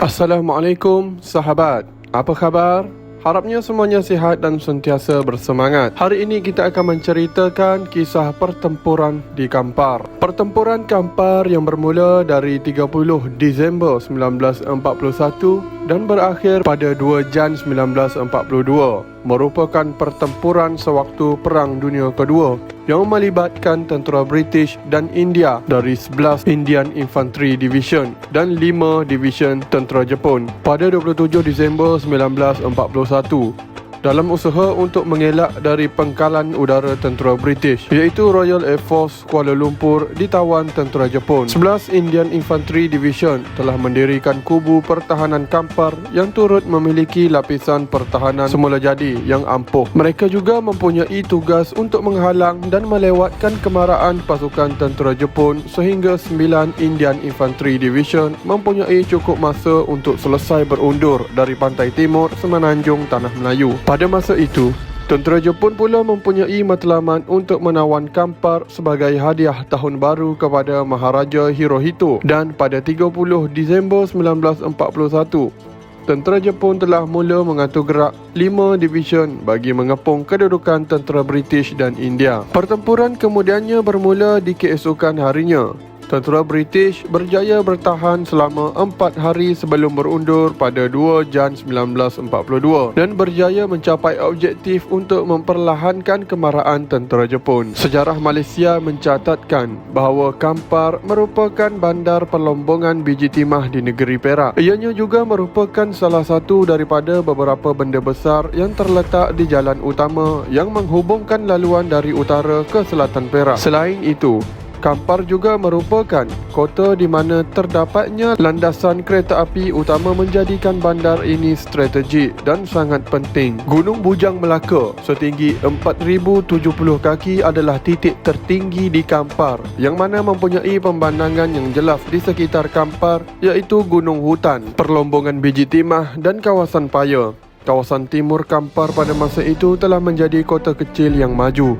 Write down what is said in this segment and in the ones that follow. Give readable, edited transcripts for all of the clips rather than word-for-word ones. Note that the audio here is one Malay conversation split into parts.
Assalamualaikum sahabat, apa khabar? Harapnya semuanya sihat dan sentiasa bersemangat. Hari ini kita akan menceritakan kisah pertempuran di Kampar. Pertempuran Kampar yang bermula dari 30 Disember 1941 dan berakhir pada 2 Jan 1942 merupakan pertempuran sewaktu Perang Dunia Kedua yang melibatkan tentera British dan India dari 11 Indian Infantry Division dan 5 Division tentera Jepun pada 27 Disember 1941 dalam usaha untuk mengelak dari pengkalan udara tentera British iaitu Royal Air Force Kuala Lumpur ditawan tentera Jepun. 11 Indian Infantry Division telah mendirikan kubu pertahanan Kampar yang turut memiliki lapisan pertahanan semula jadi yang ampuh. Mereka juga mempunyai tugas untuk menghalang dan melewatkan kemarahan pasukan tentera Jepun sehingga 9 Indian Infantry Division mempunyai cukup masa untuk selesai berundur dari pantai timur semenanjung Tanah Melayu. Pada masa itu, tentera Jepun pula mempunyai matlamat untuk menawan Kampar sebagai hadiah tahun baru kepada Maharaja Hirohito, dan pada 30 Disember 1941, tentera Jepun telah mula mengatur gerak 5 division bagi mengepung kedudukan tentera British dan India. Pertempuran kemudiannya bermula di keesokan harinya. Tentera British berjaya bertahan selama 4 hari sebelum berundur pada 2 Jan 1942 dan berjaya mencapai objektif untuk memperlahankan kemarahan tentera Jepun. Sejarah Malaysia mencatatkan bahawa Kampar merupakan bandar perlombongan biji timah di negeri Perak. Ianya juga merupakan salah satu daripada beberapa benda besar yang terletak di jalan utama yang menghubungkan laluan dari utara ke selatan Perak. Selain itu, Kampar juga merupakan kota di mana terdapatnya landasan kereta api utama menjadikan bandar ini strategik dan sangat penting. Gunung Bujang Melaka setinggi 4,070 kaki adalah titik tertinggi di Kampar yang mana mempunyai pemandangan yang jelas di sekitar Kampar iaitu Gunung Hutan, perlombongan biji timah dan kawasan paya. Kawasan timur Kampar pada masa itu telah menjadi kota kecil yang maju.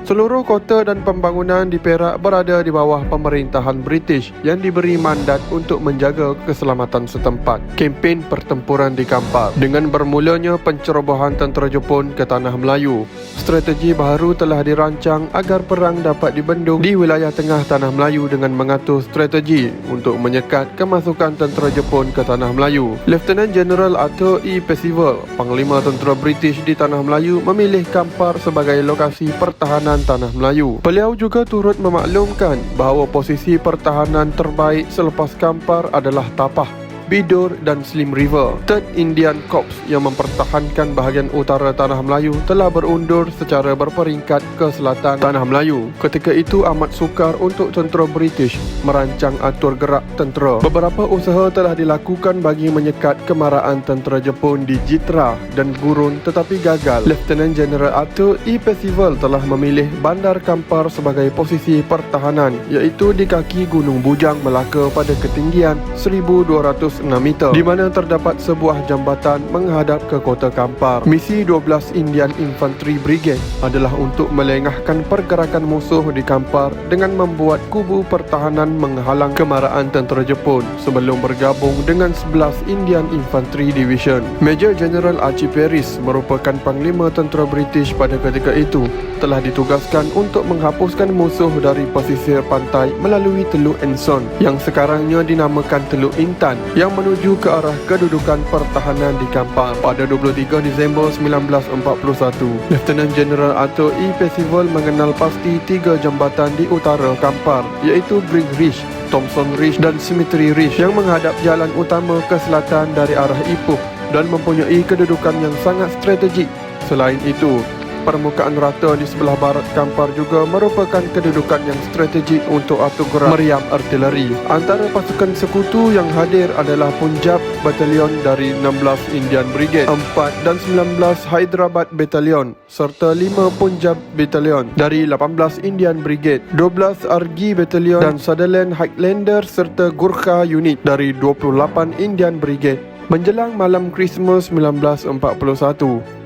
Seluruh kota dan pembangunan di Perak berada di bawah pemerintahan British yang diberi mandat untuk menjaga keselamatan setempat. Kempen pertempuran di Kampar. Dengan bermulanya pencerobohan tentera Jepun ke Tanah Melayu, strategi baharu telah dirancang agar perang dapat dibendung di wilayah tengah Tanah Melayu dengan mengatur strategi untuk menyekat kemasukan tentera Jepun ke Tanah Melayu. Lieutenant General Arthur E. Percival, Panglima Tentera British di Tanah Melayu, memilih Kampar sebagai lokasi pertahanan Tanah Melayu. Beliau juga turut memaklumkan bahawa posisi pertahanan terbaik selepas Kampar adalah Tapah, Bidur dan Slim River. 3rd Indian Corps yang mempertahankan bahagian utara Tanah Melayu telah berundur secara berperingkat ke selatan Tanah Melayu. Ketika itu amat sukar untuk tentera British merancang atur gerak tentera. Beberapa usaha telah dilakukan bagi menyekat kemarahan tentera Jepun di Jitra dan Gurun tetapi gagal. Lieutenant General Arthur E. Percival telah memilih bandar Kampar sebagai posisi pertahanan iaitu di kaki Gunung Bujang Melaka pada ketinggian 1,200 meter, di mana terdapat sebuah jambatan menghadap ke kota Kampar. Misi 12 Indian Infantry Brigade adalah untuk melengahkan pergerakan musuh di Kampar dengan membuat kubu pertahanan menghalang kemarahan tentera Jepun sebelum bergabung dengan 11 Indian Infantry Division. Major General Archie Paris merupakan Panglima Tentera British pada ketika itu telah ditugaskan untuk menghapuskan musuh dari pesisir pantai melalui Teluk Enson yang sekarangnya dinamakan Teluk Intan yang menuju ke arah kedudukan pertahanan di Kampar. Pada 23 Disember 1941, Lieutenant General Arthur E. Percival mengenal pasti 3 jambatan di utara Kampar iaitu Green Ridge, Thompson Ridge dan Cemetery Ridge yang menghadap jalan utama ke selatan dari arah Ipoh dan mempunyai kedudukan yang sangat strategik. Selain itu, permukaan rata di sebelah barat Kampar juga merupakan kedudukan yang strategik untuk atur gerak meriam artileri. Antara pasukan sekutu yang hadir adalah Punjab Battalion dari 16 Indian Brigade, 4 dan 19 Hyderabad Battalion serta 5 Punjab Battalion dari 18 Indian Brigade, 12 Argy Battalion dan Sutherland Highlander serta Gurkha Unit dari 28 Indian Brigade. Menjelang malam Christmas 1941,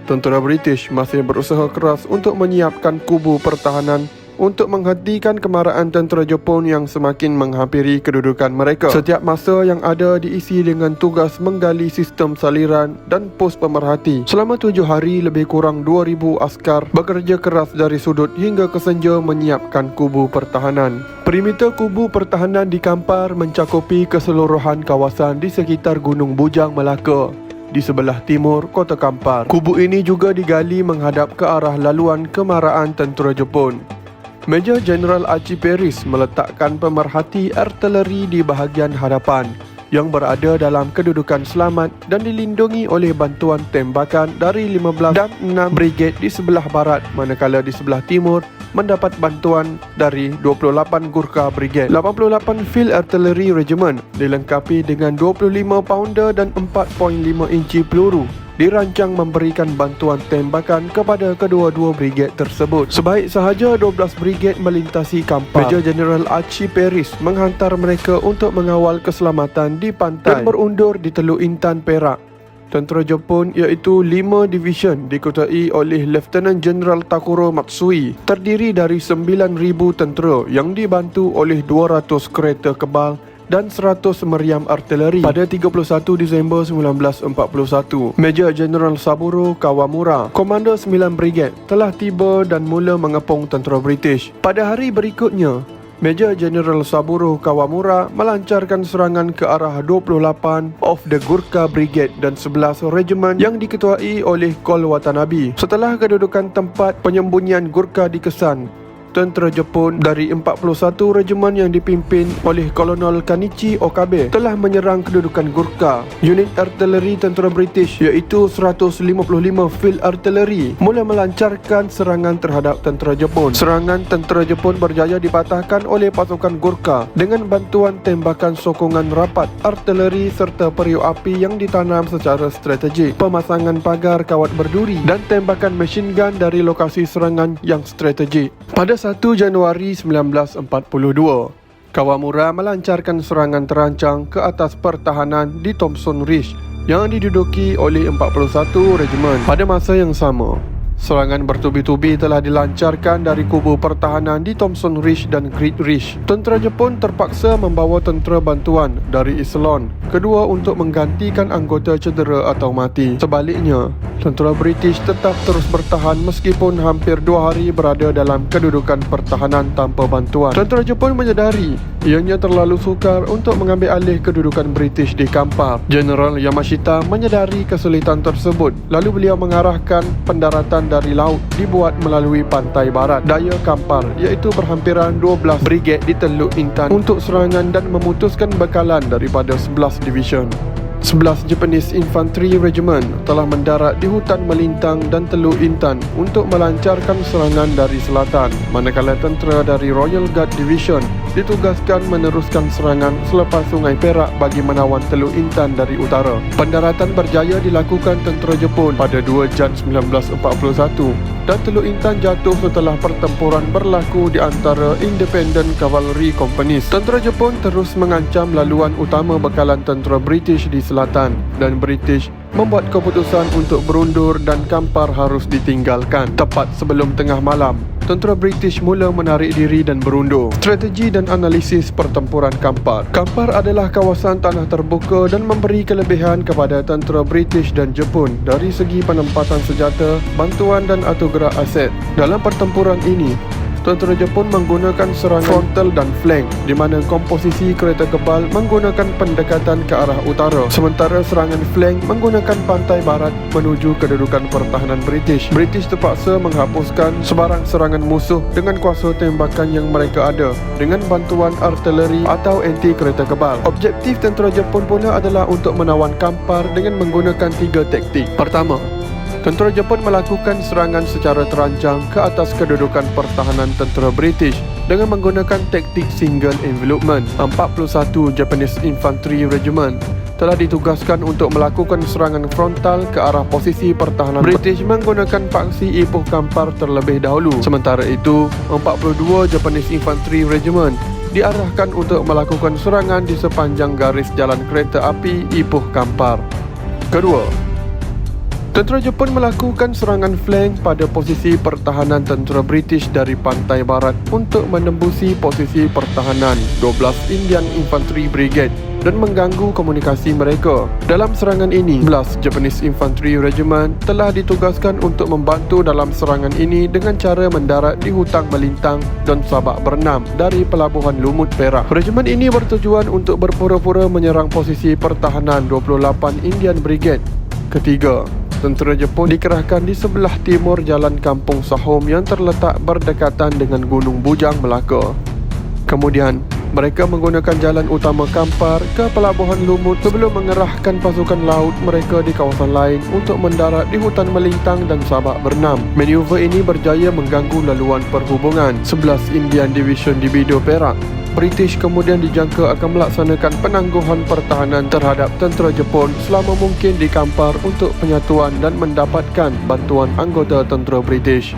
tentera British masih berusaha keras untuk menyiapkan kubu pertahanan untuk menghentikan kemarahan tentera Jepun yang semakin menghampiri kedudukan mereka. Setiap masa yang ada diisi dengan tugas menggali sistem saliran dan pos pemerhati. Selama 7 hari, lebih kurang 2,000 askar bekerja keras dari sudut hingga ke senja menyiapkan kubu pertahanan. Perimeter kubu pertahanan di Kampar mencakupi keseluruhan kawasan di sekitar Gunung Bujang, Melaka, di sebelah timur kota Kampar. Kubu ini juga digali menghadap ke arah laluan kemarahan tentera Jepun. Major General Archie Paris meletakkan pemerhati artileri di bahagian hadapan yang berada dalam kedudukan selamat dan dilindungi oleh bantuan tembakan dari 15 dan 6 brigade di sebelah barat, manakala di sebelah timur mendapat bantuan dari 28 Gurkha Brigade. 88 Field Artillery Regiment dilengkapi dengan 25 pounder dan 4.5 inci peluru dirancang memberikan bantuan tembakan kepada kedua-dua brigade tersebut. Sebaik sahaja 12 brigade melintasi Kampar, Major General Archie Paris menghantar mereka untuk mengawal keselamatan di pantai dan berundur di Teluk Intan, Perak. Tentera Jepun iaitu 5 division dikuasai oleh Lieutenant General Takuro Matsui, terdiri dari 9,000 tentera yang dibantu oleh 200 kereta kebal dan 100 meriam artileri. Pada 31 Disember 1941, Major General Saburo Kawamura, Komander 9 Brigade, telah tiba dan mula mengepung tentera British. Pada hari berikutnya, Major General Saburo Kawamura melancarkan serangan ke arah 28 of the Gurkha Brigade dan 11 regiment yang diketuai oleh Col Watanabe. Setelah kedudukan tempat penyembunyian Gurkha dikesan, tentera Jepun dari 41 regimen yang dipimpin oleh Kolonel Kanichi Okabe telah menyerang kedudukan Gurkha. Unit artileri tentera British iaitu 155 Field Artillery mula melancarkan serangan terhadap tentera Jepun. Serangan tentera Jepun berjaya dipatahkan oleh pasukan Gurkha dengan bantuan tembakan sokongan rapat artileri serta periuk api yang ditanam secara strategik, pemasangan pagar kawat berduri dan tembakan machine gun dari lokasi serangan yang strategik. Pada 1 Januari 1942, Kawamura melancarkan serangan terancang ke atas pertahanan di Thompson Ridge yang diduduki oleh 41 Regiment. Pada masa yang sama, serangan bertubi-tubi telah dilancarkan dari kubu pertahanan di Thompson Ridge dan Great Ridge. Tentera Jepun terpaksa membawa tentera bantuan dari Islon kedua untuk menggantikan anggota cedera atau mati. Sebaliknya, tentera British tetap terus bertahan meskipun hampir 2 hari berada dalam kedudukan pertahanan tanpa bantuan. Tentera Jepun menyedari ianya terlalu sukar untuk mengambil alih kedudukan British di Kampar. General Yamashita menyedari kesulitan tersebut, lalu beliau mengarahkan pendaratan dari laut dibuat melalui pantai barat daya Kampar, iaitu berhampiran 12 brigade di Teluk Intan untuk serangan dan memutuskan bekalan daripada 11 division. 11 Japanese Infantry Regiment telah mendarat di hutan melintang dan Teluk Intan untuk melancarkan serangan dari selatan, manakala tentera dari Royal Guard Division ditugaskan meneruskan serangan selepas Sungai Perak bagi menawan Teluk Intan dari utara. Pendaratan berjaya dilakukan tentera Jepun pada 2 Jan 1941 dan Teluk Intan jatuh setelah pertempuran berlaku di antara Independent Cavalry Companies. Tentera Jepun terus mengancam laluan utama bekalan tentera British di selatan dan British membuat keputusan untuk berundur dan Kampar harus ditinggalkan. Tepat sebelum tengah malam, tentera British mula menarik diri dan berundur. Strategi dan analisis pertempuran Kampar. Kampar adalah kawasan tanah terbuka dan memberi kelebihan kepada tentera British dan Jepun dari segi penempatan senjata, bantuan dan atur gerak aset. Dalam pertempuran ini, tentera Jepun menggunakan serangan frontal dan flank, di mana komposisi kereta kebal menggunakan pendekatan ke arah utara, sementara serangan flank menggunakan pantai barat menuju kedudukan pertahanan British. British terpaksa menghapuskan sebarang serangan musuh dengan kuasa tembakan yang mereka ada dengan bantuan artileri atau anti kereta kebal. Objektif tentera Jepun pula adalah untuk menawan Kampar dengan menggunakan 3 taktik. Pertama, tentera Jepun melakukan serangan secara terancang ke atas kedudukan pertahanan tentera British dengan menggunakan taktik single envelopment. 41 Japanese Infantry Regiment telah ditugaskan untuk melakukan serangan frontal ke arah posisi pertahanan British menggunakan paksi Ipoh Kampar terlebih dahulu. Sementara itu, 42 Japanese Infantry Regiment diarahkan untuk melakukan serangan di sepanjang garis jalan kereta api Ipoh Kampar. Kedua, Tentera Jepun melakukan serangan flank pada posisi pertahanan tentera British dari pantai barat untuk menembusi posisi pertahanan 12 Indian Infantry Brigade dan mengganggu komunikasi mereka. Dalam serangan ini, 11 Japanese Infantry Regiment telah ditugaskan untuk membantu dalam serangan ini dengan cara mendarat di hutang melintang dan sabak berenam dari pelabuhan Lumut Perak. Regiment ini bertujuan untuk berpura-pura menyerang posisi pertahanan 28 Indian Brigade. Ketiga, tentera Jepun dikerahkan di sebelah timur Jalan Kampung Sahom yang terletak berdekatan dengan Gunung Bujang, Melaka. Kemudian, mereka menggunakan jalan utama Kampar ke Pelabuhan Lumut sebelum mengerahkan pasukan laut mereka di kawasan lain untuk mendarat di hutan melintang dan sabak berenam. Manuver ini berjaya mengganggu laluan perhubungan 11 Indian Division di Bido, Perak. British kemudian dijangka akan melaksanakan penangguhan pertahanan terhadap tentera Jepun selama mungkin di Kampar untuk penyatuan dan mendapatkan bantuan anggota tentera British.